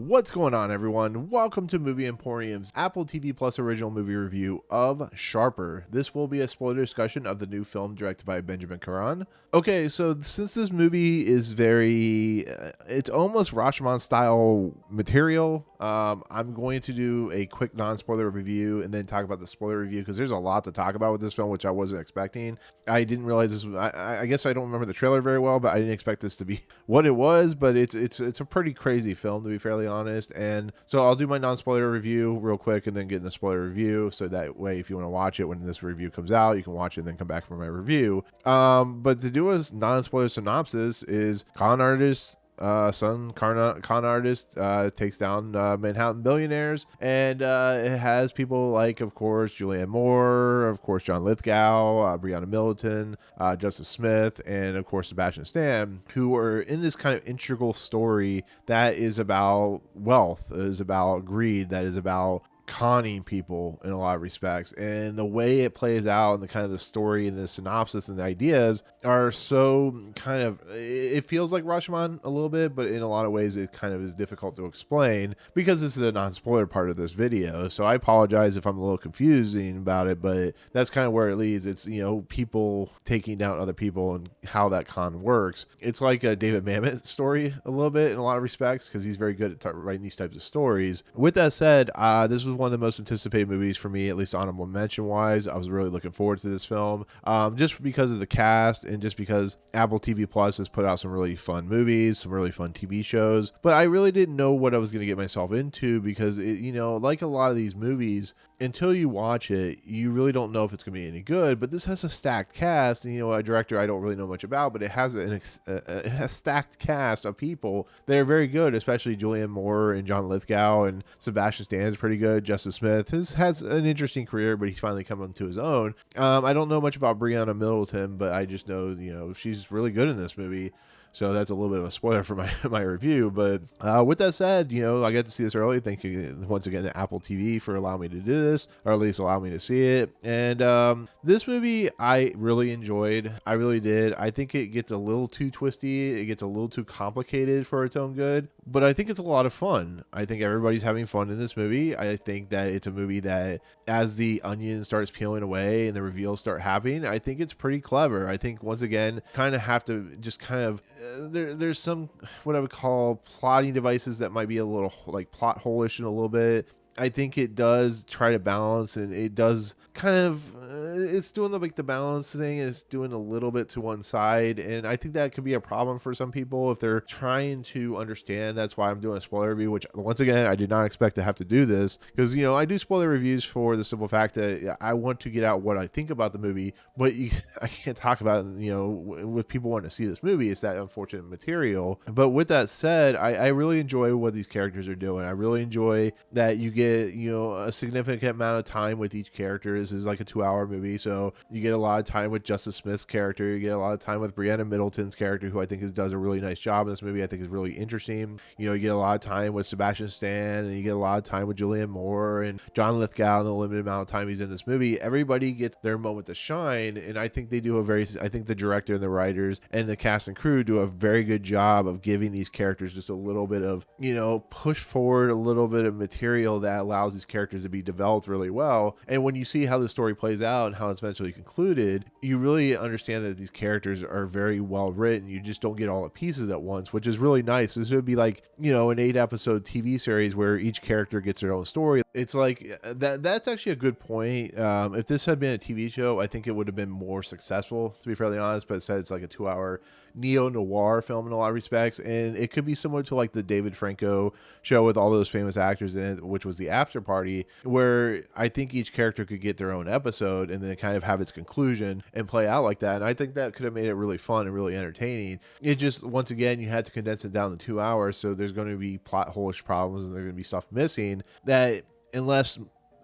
What's going on, everyone? Welcome to Movie Emporium's Apple TV Plus original movie review of Sharper. This will be a spoiler discussion of the new film directed by Benjamin Caron. Okay, so since this movie is it's almost Rashomon style material, I'm going to do a quick non-spoiler review and then talk about the spoiler review because there's a lot to talk about with this film, which I wasn't expecting. I didn't realize this. I guess I don't remember the trailer very well, but I didn't expect this to be what it was. But it's a pretty crazy film, to be fairly honest. And so I'll do my non-spoiler review real quick and then get in the spoiler review. So that way, if you want to watch it when this review comes out, you can watch it and then come back for my review. But to do a non-spoiler synopsis is con artist con artist takes down Manhattan billionaires, and it has people like, of course, Julianne Moore, of course, John Lithgow, Briana Middleton, Justice Smith, and of course Sebastian Stan, who are in this kind of integral story that is about wealth, is about greed, that is about conning people in a lot of respects. And the way it plays out and the kind of the story and the synopsis and the ideas are so kind of, it feels like Rashomon a little bit, but in a lot of ways it kind of is difficult to explain because this is a non-spoiler part of this video. So I apologize if I'm a little confusing about it, but that's kind of where it leads. It's, people taking down other people and how that con works. It's like a David Mamet story a little bit in a lot of respects because he's very good at writing these types of stories. With that said, this was one of the most anticipated movies for me, at least honorable mention wise. I was really looking forward to this film, just because of the cast and just because Apple TV Plus has put out some really fun movies, some really fun TV shows. But I really didn't know what I was going to get myself into because like a lot of these movies, until you watch it, you really don't know if it's going to be any good. But this has a stacked cast, and a director I don't really know much about, but it has it has stacked cast of people that are very good, especially Julianne Moore and John Lithgow, and Sebastian Stan is pretty good. Justice Smith has an interesting career, but he's finally come into his own. I don't know much about Briana Middleton, but I just know she's really good in this movie. So that's a little bit of a spoiler for my review. But with that said, I got to see this early. Thank you once again to Apple TV for allowing me to do this, or at least allow me to see it. And this movie I really enjoyed. I really did. I think it gets a little too twisty. It gets a little too complicated for its own good. But I think it's a lot of fun. I think everybody's having fun in this movie. I think that it's a movie that, as the onion starts peeling away and the reveals start happening, I think it's pretty clever. I think, once again, kind of have to just kind of... there's some what I would call plotting devices that might be a little like plot hole-ish in a little bit. I think it does try to balance, and it does kind of it's doing the balance thing is doing a little bit to one side, and I think that could be a problem for some people if they're trying to understand. That's why I'm doing a spoiler review, which once again I did not expect to have to do this, because I do spoiler reviews for the simple fact that I want to get out what I think about the movie, but I can't talk about with people wanting to see this movie. It's that unfortunate material. But with that said, I really enjoy what these characters are doing. I really enjoy that you get a significant amount of time with each character. This is like a 2-hour movie, so you get a lot of time with Justice Smith's character. You get a lot of time with Briana Middleton's character, who I think does a really nice job in this movie. I think is really interesting. You get a lot of time with Sebastian Stan, and you get a lot of time with Julianne Moore and John Lithgow in the limited amount of time he's in this movie. Everybody gets their moment to shine, and I think they do I think the director and the writers and the cast and crew do a very good job of giving these characters just a little bit of, push forward, a little bit of material that allows these characters to be developed really well. And when you see how the story plays out and how it's eventually concluded, you really understand that these characters are very well written. You just don't get all the pieces at once, which is really nice. This would be like, an 8-episode TV series where each character gets their own story. It's like that's actually a good point. If this had been a TV show, I think it would have been more successful, to be fairly honest, but instead it's like a 2-hour neo-noir film in a lot of respects, and it could be similar to like the David Franco show with all those famous actors in it, which was The After Party, where I think each character could get their own episode and then kind of have its conclusion and play out like that. And I think that could have made it really fun and really entertaining. It just, once again, you had to condense it down to 2 hours, so there's going to be plot hole-ish problems and there's going to be stuff missing that, unless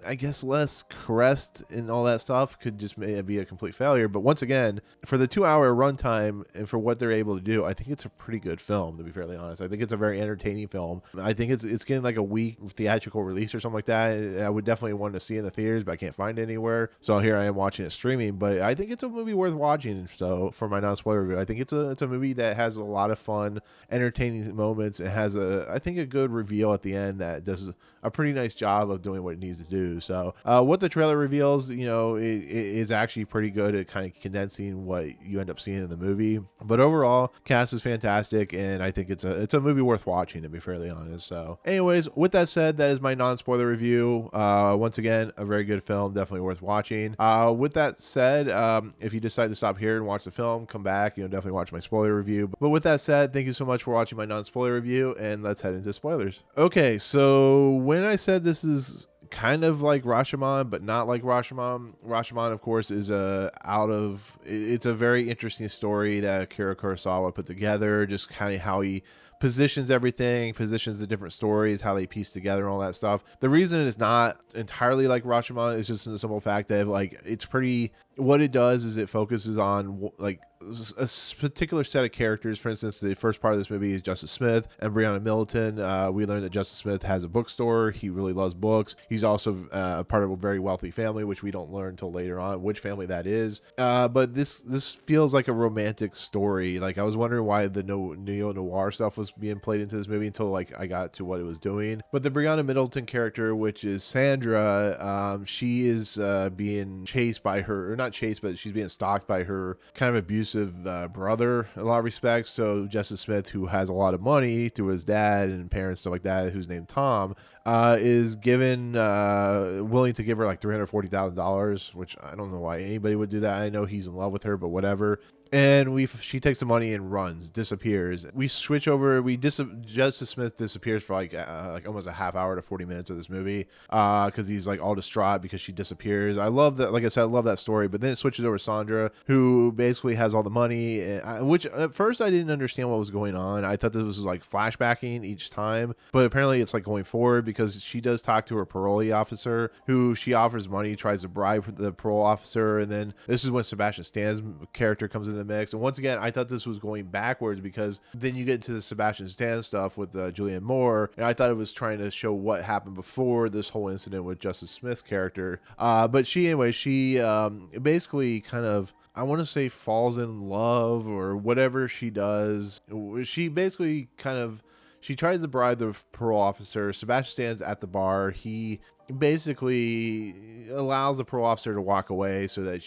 I guess less caressed and all that stuff could just be a complete failure. But once again, for the 2 hour runtime and for what they're able to do, I think it's a pretty good film, to be fairly honest. I think it's a very entertaining film. I think it's getting like a week theatrical release or something like that. I would definitely want to see it in the theaters, but I can't find it anywhere. So here I am watching it streaming. But I think it's a movie worth watching. So for my non-spoiler review, I think it's a movie that has a lot of fun, entertaining moments. It has I think a good reveal at the end that does a pretty nice job of doing what it needs to do. So what the trailer reveals, it is actually pretty good at kind of condensing what you end up seeing in the movie. But overall, cast is fantastic, and I think it's a movie worth watching, to be fairly honest. So anyways, with that said, that is my non-spoiler review. Once again, a very good film, definitely worth watching. With that said, if you decide to stop here and watch the film, come back, definitely watch my spoiler review. But with that said, thank you so much for watching my non-spoiler review, and let's head into spoilers. Okay, so when I said this is kind of like Rashomon, but not like Rashomon. Rashomon, of course, is it's a very interesting story that Akira Kurosawa put together, just kind of how he positions everything, positions the different stories, how they piece together and all that stuff. The reason it's not entirely like Rashomon is just in the simple fact that what it does is it focuses on like a particular set of characters. For instance, the first part of this movie is Justice Smith and Briana Middleton. We learn that Justice Smith has a bookstore. He really loves books. He's also part of a very wealthy family, which we don't learn until later on which family that is. But this feels like a romantic story. Like I was wondering why the neo-noir stuff was being played into this movie until like I got to what it was doing. But the Briana Middleton character, which is Sandra, she is being chased by her, or not chased, but she's being stalked by her kind of abusive brother in a lot of respects. So Justice Smith, who has a lot of money through his dad and parents, stuff like that, who's named Tom, is willing to give her like $340,000, which I don't know why anybody would do that. I know he's in love with her, but whatever. And she takes the money and runs, disappears. We switch over. Justice Smith disappears for like almost a half hour to 40 minutes of this movie, because he's like all distraught because she disappears. I love that. Like I said, I love that story. But then it switches over to Sandra, who basically has all the money, which at first I didn't understand what was going on. I thought this was like flashbacking each time, but apparently it's like going forward, because she does talk to her parolee officer, who she offers money, tries to bribe the parole officer, and then this is when Sebastian Stan's character comes in the mix. And once again, I thought this was going backwards, because then you get to the Sebastian Stan stuff with Julianne Moore, and I thought it was trying to show what happened before this whole incident with Justice Smith's character. But she basically kind of, I want to say, falls in love or whatever she does. She basically she tries to bribe the parole officer. Sebastian Stan's at the bar. He basically allows the parole officer to walk away so that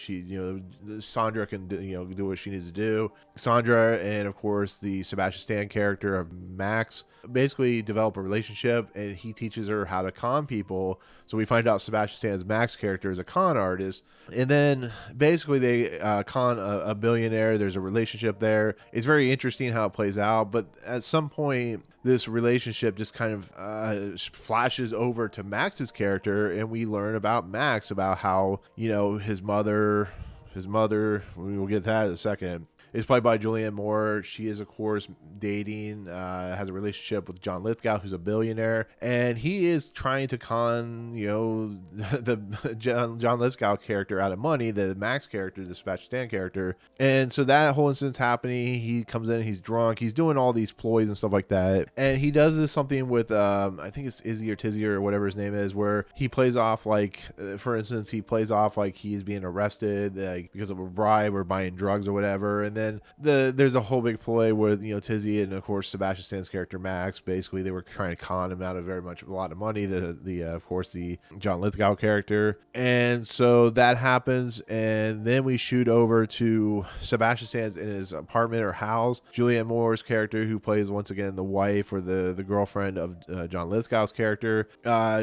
Sandra can do what she needs to do. Sandra and of course the Sebastian Stan character of Max basically develop a relationship, and he teaches her how to con people. So we find out Sebastian Stan's Max character is a con artist, and then basically they con a billionaire. There's a relationship there. It's very interesting how it plays out, but at some point this relationship just kind of flashes over to Max's character, and we learn about Max, about how his mother, we will get to that in a second, is played by Julianne Moore. She is, of course, dating, has a relationship with John Lithgow, who's a billionaire, and he is trying to con, the John Lithgow character out of money, the Max character, the Sebastian Stan character. And so that whole incident's happening. He comes in, he's drunk, he's doing all these ploys and stuff like that. And he does something with, I think it's Izzy or Tizzy or whatever his name is, where he plays off like, for instance, he's being arrested because of a bribe or buying drugs or whatever. And then there's a whole big ploy with Tizzy and of course Sebastian Stan's character Max. Basically, they were trying to con him out of a lot of money. Of course the John Lithgow character, and so that happens. And then we shoot over to Sebastian Stan's in his apartment or house. Julianne Moore's character, who plays once again the wife or the girlfriend of John Lithgow's character.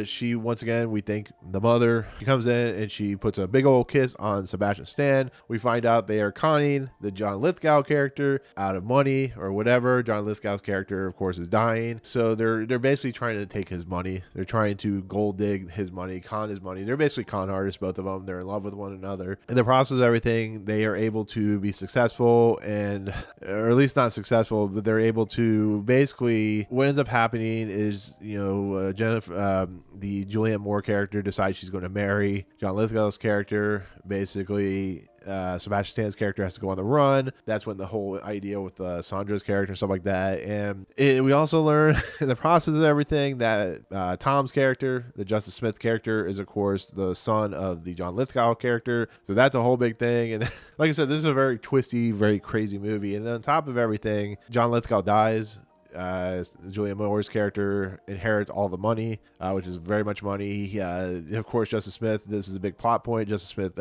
She once again, we think the mother. She comes in and she puts a big old kiss on Sebastian Stan. We find out they are conning the John Lithgow character out of money or whatever. John Lithgow's character, of course, is dying. So they're basically trying to take his money. They're trying to gold dig his money, con his money. They're basically con artists, both of them. They're in love with one another. In the process of everything, they are able to be successful, and or at least not successful, but they're able to basically, what ends up happening is, Jennifer, the Julianne Moore character, decides she's going to marry John Lithgow's character. Basically, Sebastian Stan's character has to go on the run. That's when the whole idea with Sandra's character and stuff like that. And we also learn in the process of everything that Tom's character, the Justice Smith character, is of course the son of the John Lithgow character. So that's a whole big thing. And like I said, this is a very twisty, very crazy movie. And then on top of everything, John Lithgow dies. Julianne Moore's character inherits all the money, which is very much money. Of course, Justice Smith, this is a big plot point. Justice Smith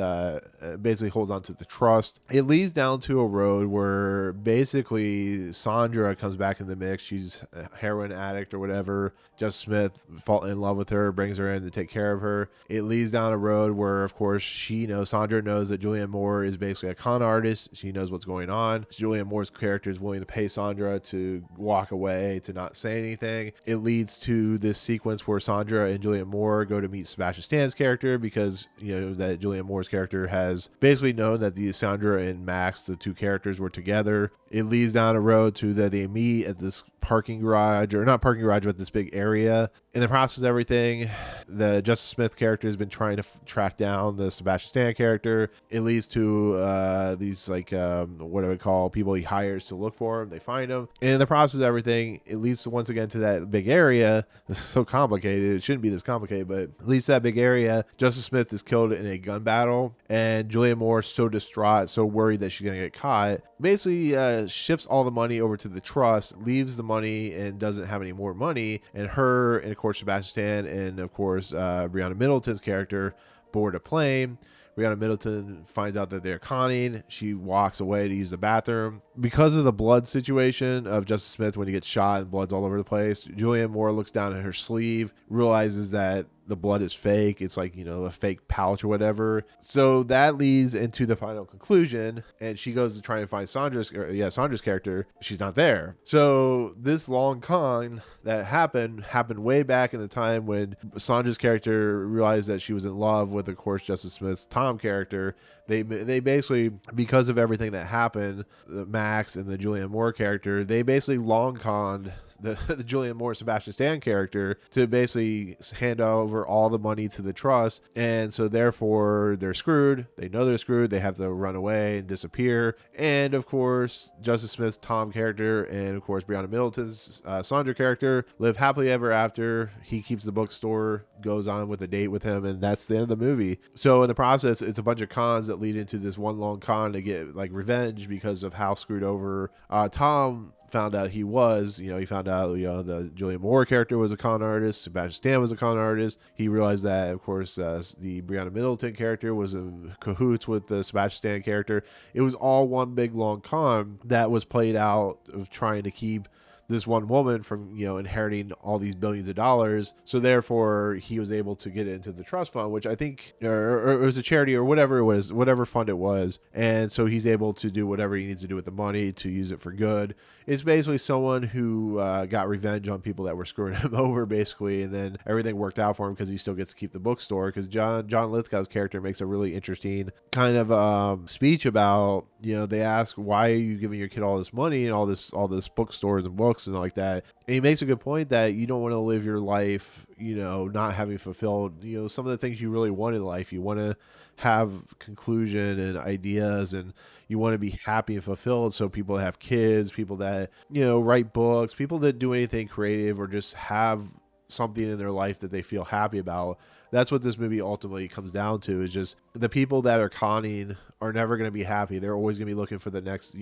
basically holds on to the trust. It leads down to a road where basically Sandra comes back in the mix. She's a heroin addict or whatever. Justice Smith falls in love with her, brings her in to take care of her. It leads down a road where, of course, Sandra knows that Julianne Moore is basically a con artist. She knows what's going on. Julianne Moore's character is willing to pay Sandra to walk away, to not say anything. It leads to this sequence where Sandra and Julianne Moore go to meet Sebastian Stan's character, because that Julianne Moore's character has basically known that the Sandra and Max, the two characters, were together. It leads down a road to that they meet at this parking garage, or not parking garage, but this big area. In the process of everything, the Justice Smith character has been trying to track down the Sebastian Stan character. It leads to these what do we call people he hires to look for him. They find him. And in the process of everything, it leads to once again to that big area. This is so complicated. It shouldn't be this complicated, but it leads to that big area. Justice Smith is killed in a gun battle, and Julianne Moore, so distraught, so worried that she's gonna get caught, basically shifts all the money over to the trust, leaves the money and doesn't have any more money. And her, and of course Sebastian Stan, and of course Briana Middleton's character board a plane. Briana Middleton finds out that they're conning. She walks away to use the bathroom. Because of the blood situation of Justice Smith when he gets shot and blood's all over the place, Julianne Moore looks down at her sleeve, realizes that the blood is fake. It's like, a fake pouch or whatever. So that leads into the final conclusion, and she goes to try and find Sandra's character. She's not there. So this long con that happened way back in the time when Sandra's character realized that she was in love with, of course, Justice Smith's Tom character. They basically, because of everything that happened, Max and the Julianne Moore character, they basically long conned the Julianne Moore Sebastian Stan character to basically hand over all the money to the trust. And so therefore they're screwed. They know they're screwed. They have to run away and disappear. And of course, Justice Smith's Tom character and of course Briana Middleton's Sandra character live happily ever after. He keeps the bookstore, goes on with a date with him, and that's the end of the movie. So in the process, it's a bunch of cons that lead into this one long con to get revenge because of how screwed over Tom found out he was. He found out the Julianne Moore character was a con artist, Sebastian Stan was a con artist. He realized that, of course, the Briana Middleton character was in cahoots with the Sebastian Stan character. It was all one big long con that was played out of trying to keep this one woman from inheriting all these billions of dollars. So therefore he was able to get it into the trust fund, which I think or it was a charity or whatever it was, whatever fund it was. And so he's able to do whatever he needs to do with the money to use it for good. It's basically someone who got revenge on people that were screwing him over, basically, and then everything worked out for him because he still gets to keep the bookstore. Because John Lithgow's character makes a really interesting kind of speech about, they ask, why are you giving your kid all this money and all this bookstores and books and like that. And he makes a good point that you don't want to live your life, not having fulfilled, some of the things you really want in life. You want to have conclusion and ideas, and you want to be happy and fulfilled. So people that have kids, people that, write books, people that do anything creative or just have something in their life that they feel happy about. That's what this movie ultimately comes down to, is just the people that are conning are never going to be happy. They're always going to be looking for the next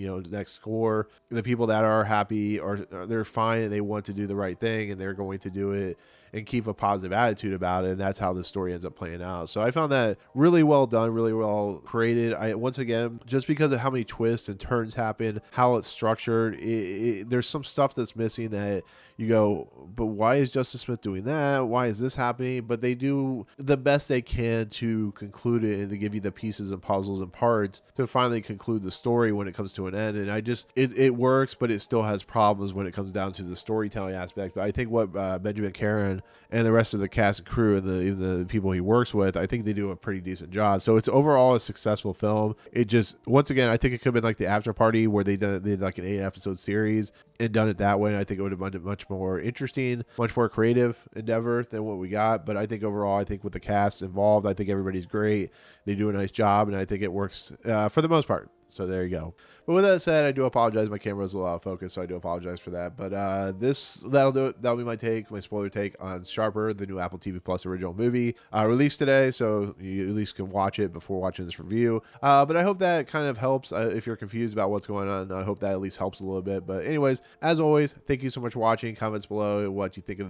score. The people that are happy they're fine and they want to do the right thing and they're going to do it and keep a positive attitude about it. And that's how the story ends up playing out. So I found that really well done, really well created. Once again, just because of how many twists and turns happen, how it's structured, there's some stuff that's missing that you go, but why is Justice Smith doing that? Why is this happening? But they do do the best they can to conclude it and to give you the pieces and puzzles and parts to finally conclude the story when it comes to an end. And I just, it works, but it still has problems when it comes down to the storytelling aspect. But I think what Benjamin Caron and the rest of the cast and crew and the people he works with, I think they do a pretty decent job. So it's overall a successful film. It just, once again, I think it could have been like the After Party where they did like an 8-episode series and done it that way. And I think it would have been a much more interesting, much more creative endeavor than what we got. But I think overall, I think with the cast involved, I think everybody's great. They do a nice job, and I think it works for the most part. So there you go. But with that said, I do apologize. My camera was a little out of focus, so I do apologize for that. But that'll do it. That'll be my take, my spoiler take on Sharper, the new Apple TV Plus original movie released today. So you at least can watch it before watching this review. But I hope that kind of helps. If you're confused about what's going on, I hope that at least helps a little bit. But anyways, as always, thank you so much for watching. Comments below what you think of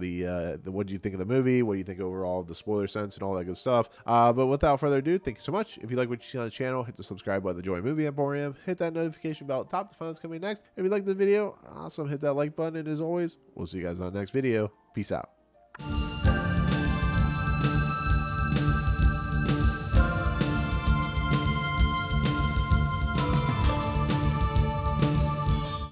what do you think of the movie, what do you think overall of the spoiler sense and all that good stuff. But without further ado, thank you so much. If you like what you see on the channel, hit the subscribe button, the Joy Movie Emporium, hit that notification bell at the top to find out what's coming next. If you like this video, awesome, hit that like button. And as always, we'll see you guys on the next video. Peace out.